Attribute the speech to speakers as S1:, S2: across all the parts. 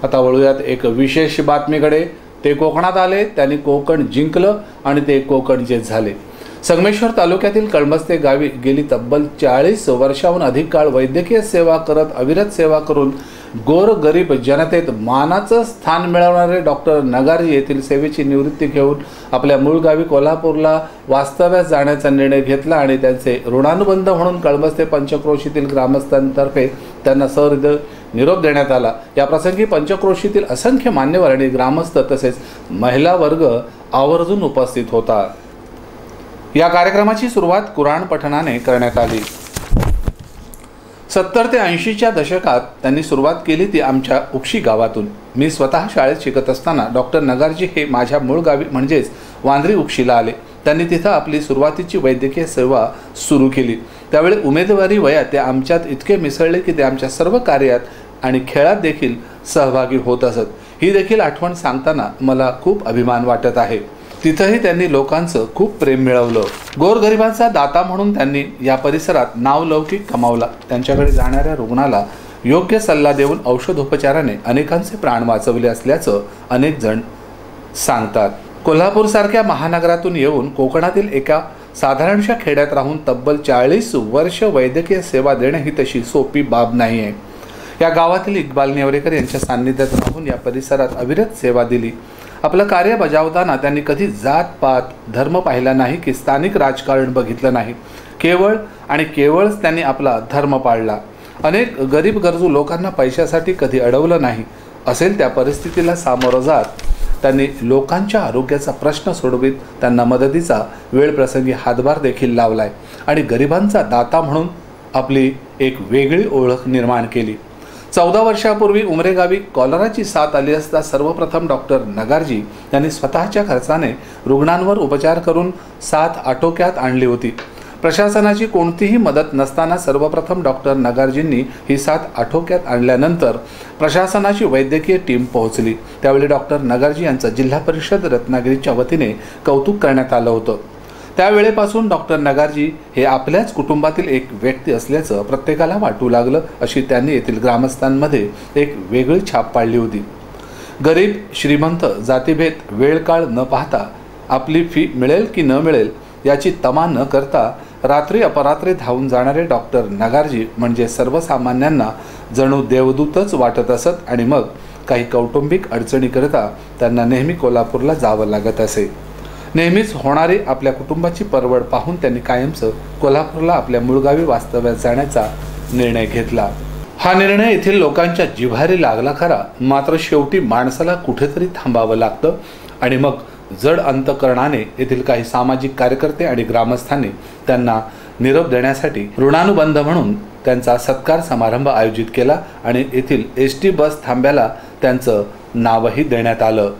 S1: आता वळूयात एक विशेष बातमीकडे। ते कोकणात आले, त्यांनी कोकण जिंकलं आणि ते कोकणचे झाले। संगमेश्वर तालुक्यातील कळमस्ते गावी गेली तब्बल 40 वर्षांहून अधिक काळ वैद्यकीय सेवा करत अविरत सेवा करून गोरगरीब जनतेत मानाचं स्थान मिळवणारे डॉक्टर नगारजी येथील सेवेची निवृत्ती घेऊन आपल्या मूळ गावी कोल्हापूरला वास्तव्यास जाण्याचा निर्णय घेतला आणि त्यांचे ऋणानुबंध म्हणून कळमस्ते पंचक्रोशीतील ग्रामस्थांतर्फे त्यांना सहृदय निरोप देण्यात आला। या प्रसंगी पंचक्रोशीतील असंख्य मान्यवर आणि ग्रामस्थ तसेच महिला वर्ग आवर्जून उपस्थित होता। या कार्यक्रमाची सुरुवात कुराण पठणाने करण्यात आली। 70 ते 80च्या दशकात त्यांनी सुरुवात केली ती आमच्या उक्षी गावातून। मी स्वतः शाळेत शिकत असताना डॉक्टर नगारजी हे माझ्या मूळ गावी म्हणजेच वांद्री उक्षीला आले। त्यांनी तिथं आपली सुरुवातीची वैद्यकीय सेवा सुरू केली। त्यावेळी उमेदवारी वयात ते आमच्यात इतके मिसळले की ते आमच्या सर्व कार्यात आणि खेळात देखील सहभागी होत असत। ही देखील आठवण सांगताना मला खूप अभिमान वाटत आहे। तिथंही त्यांनी लोकांचं खूप प्रेम मिळवलं। गोरगरिबांचा दाता म्हणून त्यांनी या परिसरात नावलौकिक कमावला। त्यांच्याकडे जाणाऱ्या रुग्णाला योग्य सल्ला देऊन औषधोपचाराने अनेकांचे प्राण वाचवले असल्याचं अनेक जण सांगतात। कोल्हापूरसारख्या महानगरातून येऊन कोकणातील एका साधारणशा खेड्यात राहून तब्बल 40 वर्ष वैद्यकीय सेवा देणे ही तशी सोपी बाब नाही आहे। या गावातील इक्बाल नेवरेकर यांच्या सान्निध्यात राहून या परिसरात अविरत सेवा दिली। आपलं कार्य बजावताना त्यांनी कधी जात पात धर्म पाहिला नाही की स्थानिक राजकारण बघितलं नाही। केवळच त्यांनी आपला धर्म पाळला। अनेक गरीब गरजू लोकांना पैशासाठी कधी अडवलं नाही। असेल त्या परिस्थितीला सामोरं जात त्यांनी लोकांच्या आरोग्याचा प्रश्न सोडवित त्यांना मदतीचा वेळप्रसंगी हातभार देखील लावलाय आणि गरिबांचा दाता म्हणून आपली एक वेगळी ओळख निर्माण केली। 14 वर्षापूर्वी उमरे गावी कॉलराची साथ आली असता सर्वप्रथम डॉक्टर नगारजी यांनी स्वतःच्या खर्चाने रुग्णांवर उपचार करून साथ आटोक्यात आणली होती। प्रशासनाची कोणतीही मदत नसताना सर्वप्रथम डॉक्टर नगारजींनी ही साथ आटोक्यात आणल्यानंतर प्रशासनाची वैद्यकीय टीम पोहोचली। त्यावेळी डॉक्टर नगारजी यांचं जिल्हा परिषद रत्नागिरीच्या वतीने कौतुक करण्यात आलं होतं। त्यावेळेपासून डॉक्टर नगारजी हे आपल्याच कुटुंबातील एक व्यक्ती असल्याचं प्रत्येकाला वाटू लागलं, अशी त्यांनी येथील ग्रामस्थांमध्ये एक वेगळी छाप पाडली होती। गरीब श्रीमंत जातीभेद वेळ काळ न पाहता आपली फी मिळेल की न मिळेल याची तमा न करता रात्री अपरात्री धावून जाणारे डॉक्टर नगारजी म्हणजे सर्वसामान्यांना जणू देवदूतच वाटत असत आणि मग काही कौटुंबिक अडचणीकरिता त्यांना नेहमी कोल्हापूरला जावं लागत असे। नेहमीच होणारी आपल्या कुटुंबाची परवड पाहून त्यांनी कायमचं कोल्हापूरला आपल्या मूळगावी वास्तव्यात जाण्याचा निर्णय घेतला। हा निर्णय येथील लोकांच्या जिव्हारी लागला खरा, मात्र शेवटी माणसाला कुठेतरी थांबावं लागतं आणि मग जड अंतकरणाने येथील काही सामाजिक कार्यकर्ते आणि ग्रामस्थांनी त्यांना निरोप देण्यासाठी ऋणानुबंध म्हणून त्यांचा सत्कार समारंभ आयोजित केला आणि येथील एसटी बस थांब्याला त्यांचं नावही देण्यात आलं।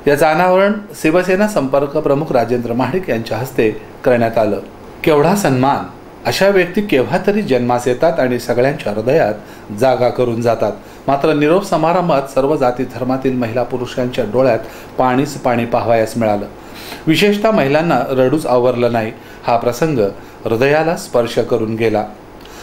S1: याचं अनावरण शिवसेना संपर्क प्रमुख राजेंद्र महाडिक यांच्या हस्ते करण्यात आलं। केवढा सन्मान! अशा व्यक्ती केव्हा तरी जन्मास येतात आणि सगळ्यांच्या हृदयात जागा करून जातात। मात्र निरोप समारंभात सर्व जाती धर्मातील महिला पुरुषांच्या डोळ्यात पाणीच पाणी पाहावयास मिळालं। विशेषतः महिलांना रडूच आवरलं नाही। हा प्रसंग हृदयाला स्पर्श करून गेला।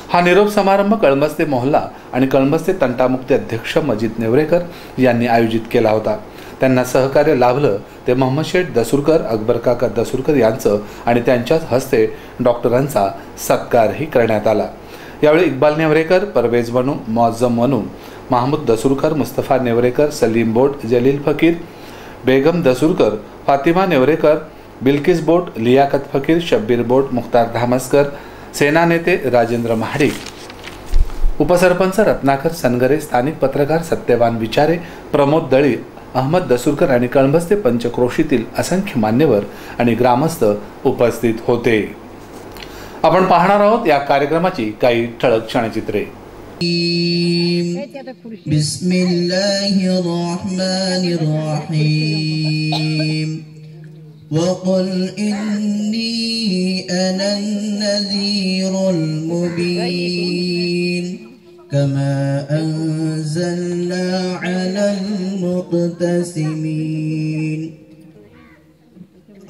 S1: हा निरोप समारंभ कळमस्ते मोहल्ला आणि कळमस्ते तंटामुक्ती अध्यक्ष मजिद नेवरेकर यांनी आयोजित केला होता। त्यांना सहकार्य लाभलं ते मोहम्मद शेठ दसूरकर, अकबर काका दसूरकर यांचं आणि त्यांच्याच हस्ते डॉक्टरांचा सत्कारही करण्यात आला। यावेळी इक्बाल नेवरेकर, परवेज वनू, मौजम वनू, महमूद दसूरकर, मुस्तफा नेवरेकर, सलीम बोट, जलील फकीर, बेगम दसूरकर, फातिमा नेवरेकर, बिल्किस बोट, लियाकत फकीर, शब्बीर बोट, मुख्तार धामस्कर, सेना नेते राजेंद्र महाडिक, उपसरपंच रत्नाकर सनगरे, स्थानिक पत्रकार सत्यवान विचारे, प्रमोद दळी, अहमद दसूरकर आणि कळमस्ते पंचक्रोशीतील असंख्य मान्यवर आणि ग्रामस्थ उपस्थित होते। आपण पाहणार आहोत या कार्यक्रमाची काही ठळक क्षणचित्रे। बिस्मिल्लाहिर्रहमानिर्रहीम वक़ुल इन्नी अनन नज़ीरुल मुबीन कमा अंज़लना अलल मुक़तसिमीन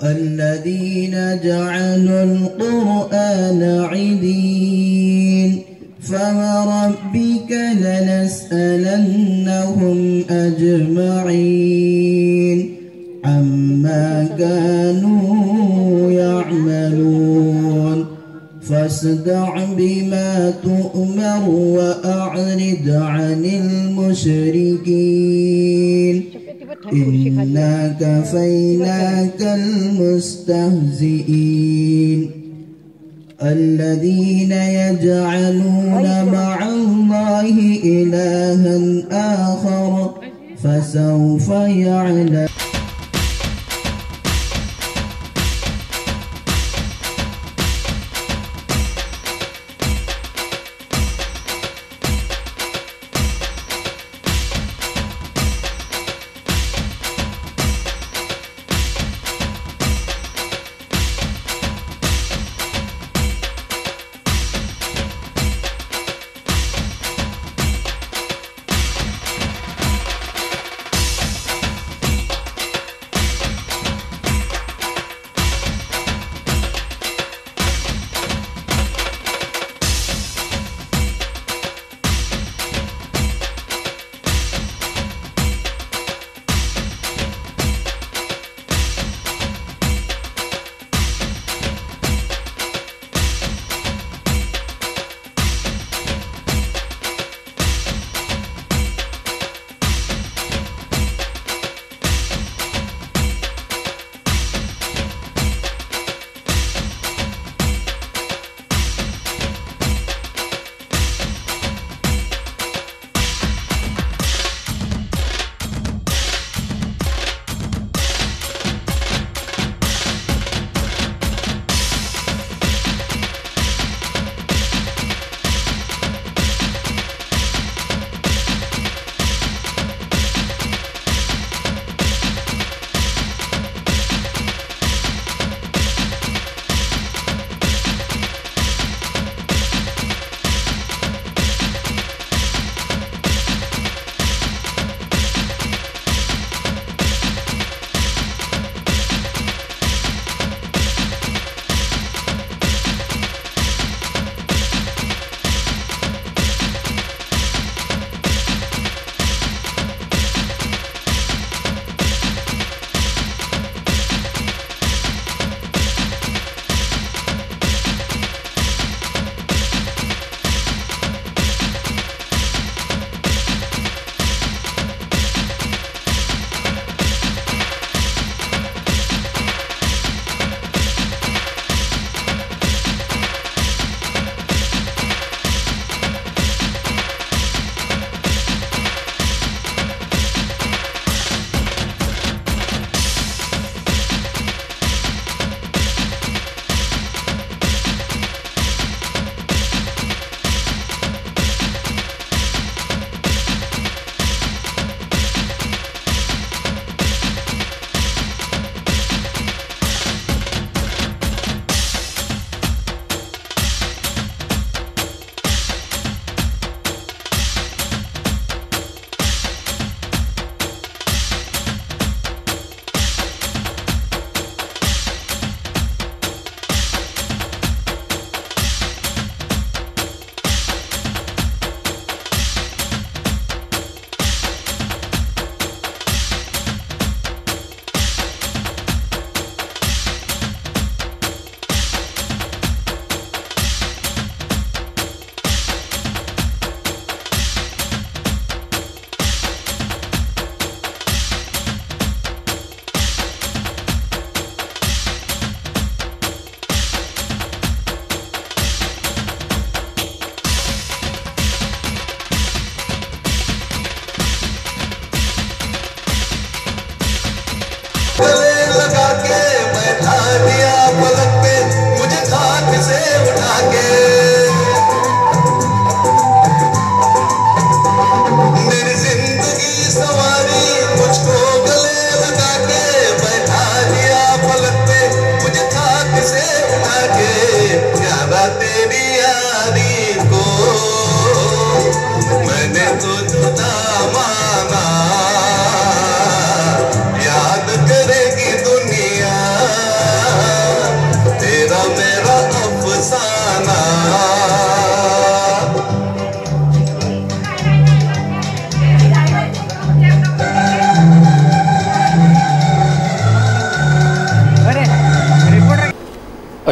S1: الذين جعلوا القرآن عِضِينَ فوربك
S2: ربك لنسألنهم أجمعين عما كانوا يعملون فاصدع بما تؤمر وأعرض عن المشركين إنا كفيناك المستهزئين الذين يجعلون مع الله إلها آخر فسوف يعلمون.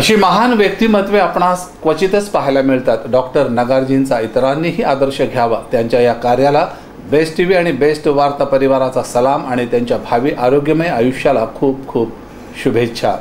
S1: अशी महान व्यक्तिमत्वे आपणास क्वचितच पाहायला मिळतात. डॉक्टर नगारजींचा इतरांनीही आदर्श घ्यावा. त्यांच्या या कार्याला बेस्ट टीव्ही आणि बेस्ट वार्ता परिवाराचा सलाम आणि त्यांच्या भावी आरोग्यमय आयुष्याला खूप खूप शुभेच्छा.